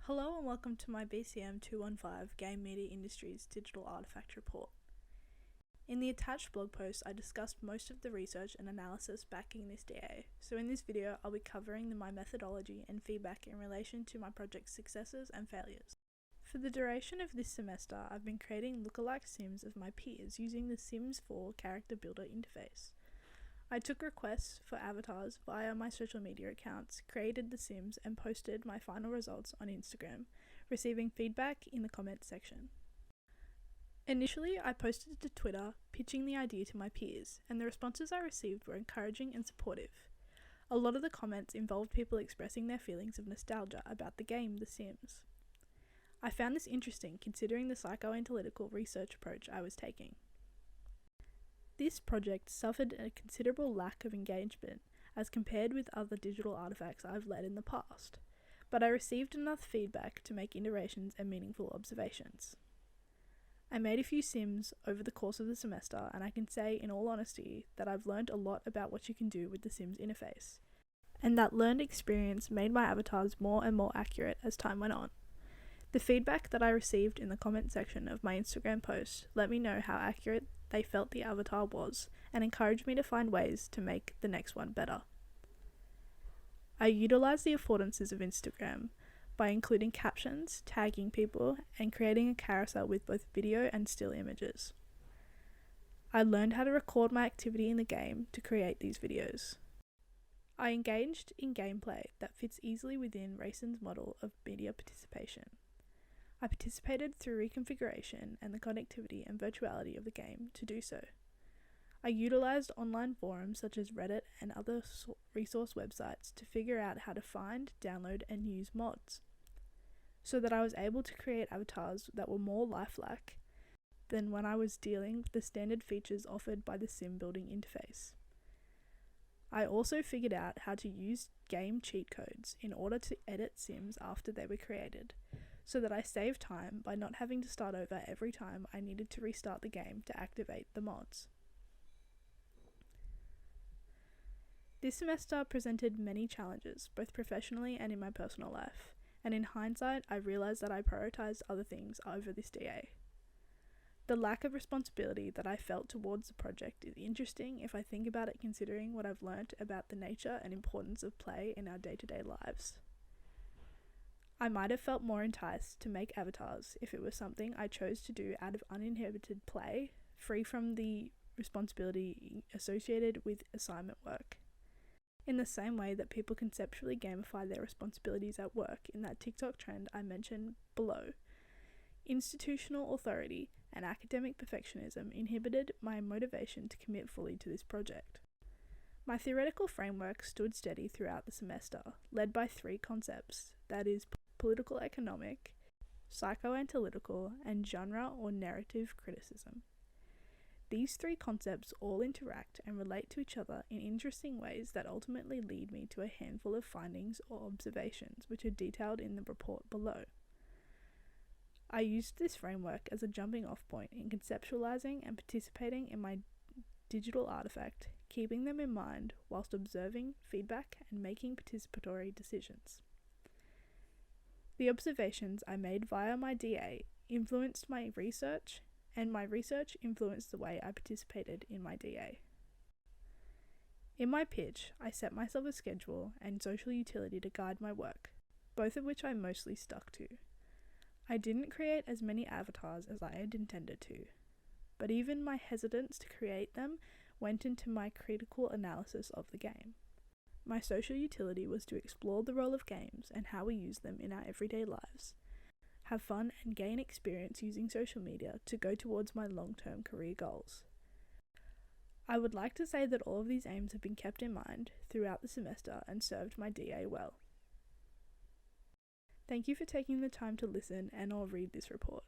Hello and welcome to my Bcm215 Game Media Industries Digital Artifact Report. In the attached blog post, I discussed most of the research and analysis backing this DA, so in this video I'll be covering my methodology and feedback in relation to my project's successes and failures. For the duration of this semester, I've been creating lookalike sims of my peers using the Sims 4 character builder interface. I took requests for avatars via my social media accounts, created the sims, and posted my final results on Instagram, receiving feedback in the comments section. Initially, I posted to Twitter, pitching the idea to my peers, and the responses I received were encouraging and supportive. A lot of the comments involved people expressing their feelings of nostalgia about the game The Sims. I found this interesting considering the psychoanalytical research approach I was taking. This project suffered a considerable lack of engagement as compared with other digital artifacts I've led in the past, but I received enough feedback to make iterations and meaningful observations. I made a few sims over the course of the semester, and I can say in all honesty that I've learned a lot about what you can do with the Sims interface, and that learned experience made my avatars more and more accurate as time went on. The feedback that I received in the comment section of my Instagram post let me know how accurate they felt the avatar was and encouraged me to find ways to make the next one better. I utilised the affordances of Instagram by including captions, tagging people, and creating a carousel with both video and still images. I learned how to record my activity in the game to create these videos. I engaged in gameplay that fits easily within Rayson's model of media participation. I participated through reconfiguration and the connectivity and virtuality of the game to do so. I utilised online forums such as Reddit and other resource websites to figure out how to find, download, and use mods, so that I was able to create avatars that were more lifelike than when I was dealing with the standard features offered by the sim building interface. I also figured out how to use game cheat codes in order to edit sims after they were created, so that I saved time by not having to start over every time I needed to restart the game to activate the mods. This semester presented many challenges, both professionally and in my personal life, and in hindsight I realised that I prioritised other things over this DA. The lack of responsibility that I felt towards the project is interesting if I think about it, considering what I've learnt about the nature and importance of play in our day-to-day lives. I might have felt more enticed to make avatars if it was something I chose to do out of uninhibited play, free from the responsibility associated with assignment work. In the same way that people conceptually gamify their responsibilities at work in that TikTok trend I mentioned below, institutional authority and academic perfectionism inhibited my motivation to commit fully to this project. My theoretical framework stood steady throughout the semester, led by three concepts, that is, political economic, psychoanalytical, and genre or narrative criticism. These three concepts all interact and relate to each other in interesting ways that ultimately lead me to a handful of findings or observations which are detailed in the report below. I used this framework as a jumping off point in conceptualizing and participating in my digital artifact, keeping them in mind whilst observing feedback and making participatory decisions. The observations I made via my DA influenced my research, and my research influenced the way I participated in my DA. In my pitch, I set myself a schedule and social utility to guide my work, both of which I mostly stuck to. I didn't create as many avatars as I had intended to, but even my hesitance to create them went into my critical analysis of the game. My social utility was to explore the role of games and how we use them in our everyday lives, have fun and gain experience using social media to go towards my long-term career goals. I would like to say that all of these aims have been kept in mind throughout the semester and served my DA well. Thank you for taking the time to listen, and I'll read this report.